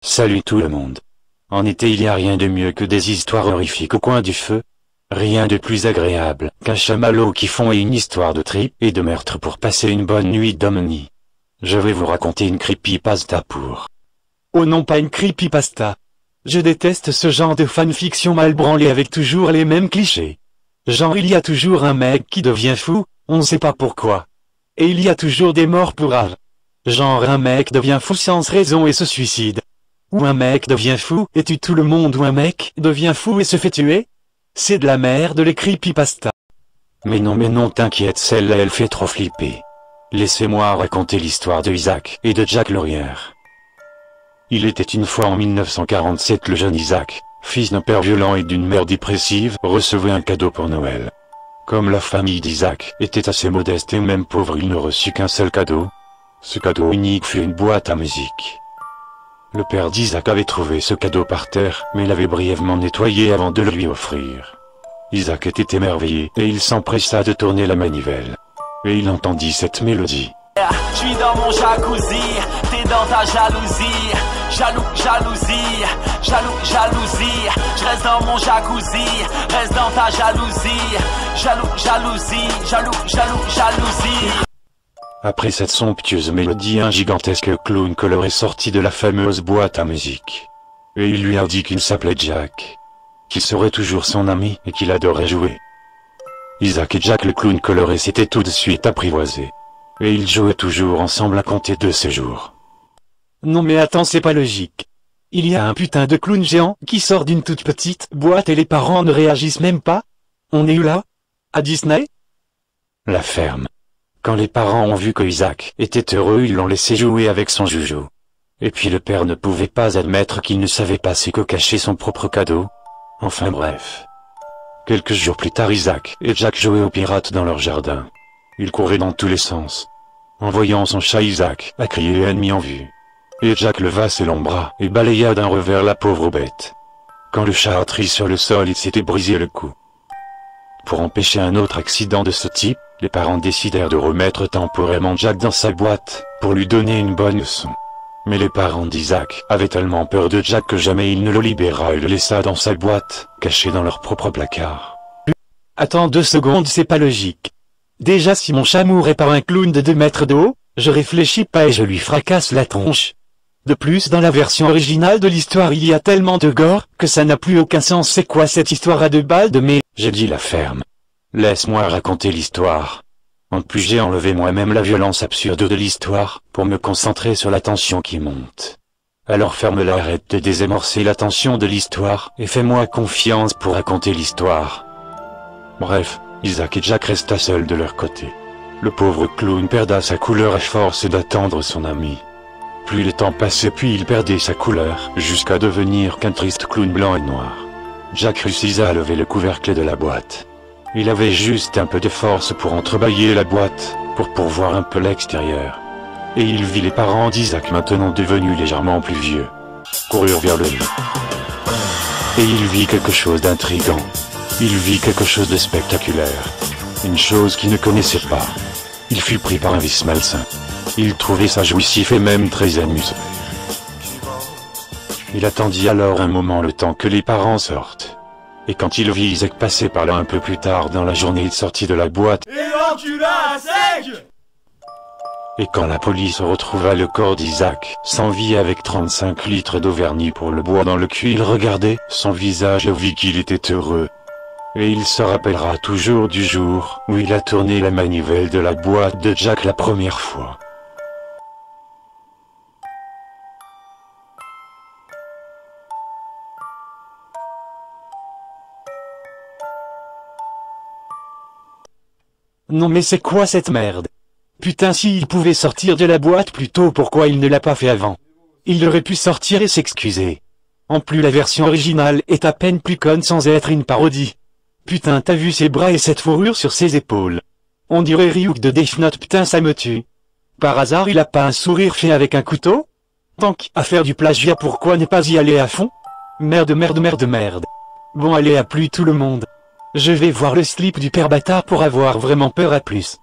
Salut tout le monde. En été il n'y a rien de mieux que des histoires horrifiques au coin du feu. Rien de plus agréable qu'un chamallow qui fond et une histoire de tripes et de meurtre pour passer une bonne nuit d'insomnie. Je vais vous raconter une creepypasta pour... Oh non, pas une creepypasta. Je déteste ce genre de fanfiction mal branlée avec toujours les mêmes clichés. Genre il y a toujours un mec qui devient fou, on ne sait pas pourquoi. Et il y a toujours des morts pour Ave. Genre un mec devient fou sans raison et se suicide. Ou un mec devient fou et tue tout le monde, ou un mec devient fou et se fait tuer. C'est de la merde les creepypasta. Mais non t'inquiète, celle-là elle fait trop flipper. Laissez-moi raconter l'histoire de Isaac et de Jack Laurière. Il était une fois en 1947, le jeune Isaac, fils d'un père violent et d'une mère dépressive, recevait un cadeau pour Noël. Comme la famille d'Isaac était assez modeste et même pauvre, il ne reçut qu'un seul cadeau. Ce cadeau unique fut une boîte à musique. Le père d'Isaac avait trouvé ce cadeau par terre, mais l'avait brièvement nettoyé avant de le lui offrir. Isaac était émerveillé, et il s'empressa de tourner la manivelle. Et il entendit cette mélodie. Je suis dans mon jacuzzi, t'es dans ta jalousie. Jalousie, je reste dans mon jacuzzi, reste dans ta jalousie. Jalousie. Après cette somptueuse mélodie, un gigantesque clown coloré sortit de la fameuse boîte à musique. Et il lui a dit qu'il s'appelait Jack, qu'il serait toujours son ami et qu'il adorait jouer. Isaac et Jack le clown coloré s'étaient tout de suite apprivoisés. Et ils jouaient toujours ensemble à compter de ces jours. Non mais attends, c'est pas logique. Il y a un putain de clown géant qui sort d'une toute petite boîte et les parents ne réagissent même pas. On est où là? À Disney? La ferme. Quand les parents ont vu que Isaac était heureux, ils l'ont laissé jouer avec son joujou. Et puis le père ne pouvait pas admettre qu'il ne savait pas ce que cachait son propre cadeau. Enfin bref. Quelques jours plus tard, Isaac et Jack jouaient aux pirates dans leur jardin. Ils couraient dans tous les sens. En voyant son chat, Isaac a crié ennemi en vue. Et Jack leva ses longs bras et balaya d'un revers la pauvre bête. Quand le chat atterrit sur le sol, il s'était brisé le cou. Pour empêcher un autre accident de ce type, les parents décidèrent de remettre temporairement Jack dans sa boîte, pour lui donner une bonne leçon. Mais les parents d'Isaac avaient tellement peur de Jack que jamais il ne le libéra et le laissa dans sa boîte, caché dans leur propre placard. Attends 2 secondes, c'est pas logique. Déjà si mon chat mourait par un clown de 2 mètres de haut, je réfléchis pas et je lui fracasse la tronche. De plus, dans la version originale de l'histoire il y a tellement de gore, que ça n'a plus aucun sens. C'est quoi cette histoire à 2 balles de mais... J'ai dit la ferme. Laisse-moi raconter l'histoire. En plus j'ai enlevé moi-même la violence absurde de l'histoire, pour me concentrer sur la tension qui monte. Alors ferme-la, arrête de désamorcer la tension de l'histoire, et fais-moi confiance pour raconter l'histoire. Bref, Isaac et Jack resta seuls de leur côté. Le pauvre clown perda sa couleur à force d'attendre son ami. Plus le temps passait, puis il perdait sa couleur, jusqu'à devenir qu'un triste clown blanc et noir. Jack réussit à lever le couvercle de la boîte. Il avait juste un peu de force pour entrebâiller la boîte, pour voir un peu l'extérieur. Et il vit les parents d'Isaac, maintenant devenus légèrement plus vieux, courir vers le lit. Et il vit quelque chose d'intrigant. Il vit quelque chose de spectaculaire. Une chose qu'il ne connaissait pas. Il fut pris par un vice malsain. Il trouvait ça jouissif et même très amusant. Il attendit alors un moment, le temps que les parents sortent. Et quand il vit Isaac passer par là un peu plus tard dans la journée, il sortit de la boîte. Et l'encula à sec! Et quand la police retrouva le corps d'Isaac, sans vie avec 35 litres d'eau vernie pour le bois dans le cul, il regardait son visage et vit qu'il était heureux. Et il se rappellera toujours du jour où il a tourné la manivelle de la boîte de Jack la première fois. Non mais c'est quoi cette merde? Putain, s'il pouvait sortir de la boîte plus tôt, pourquoi il ne l'a pas fait avant? Il aurait pu sortir et s'excuser. En plus la version originale est à peine plus conne sans être une parodie. Putain, t'as vu ses bras et cette fourrure sur ses épaules? On dirait Ryuk de Death Note, putain ça me tue. Par hasard il a pas un sourire fait avec un couteau? Tant qu'à faire du plagiat, pourquoi ne pas y aller à fond? Merde. Bon allez, à plus tout le monde. Je vais voir le slip du père bâtard pour avoir vraiment peur, à plus.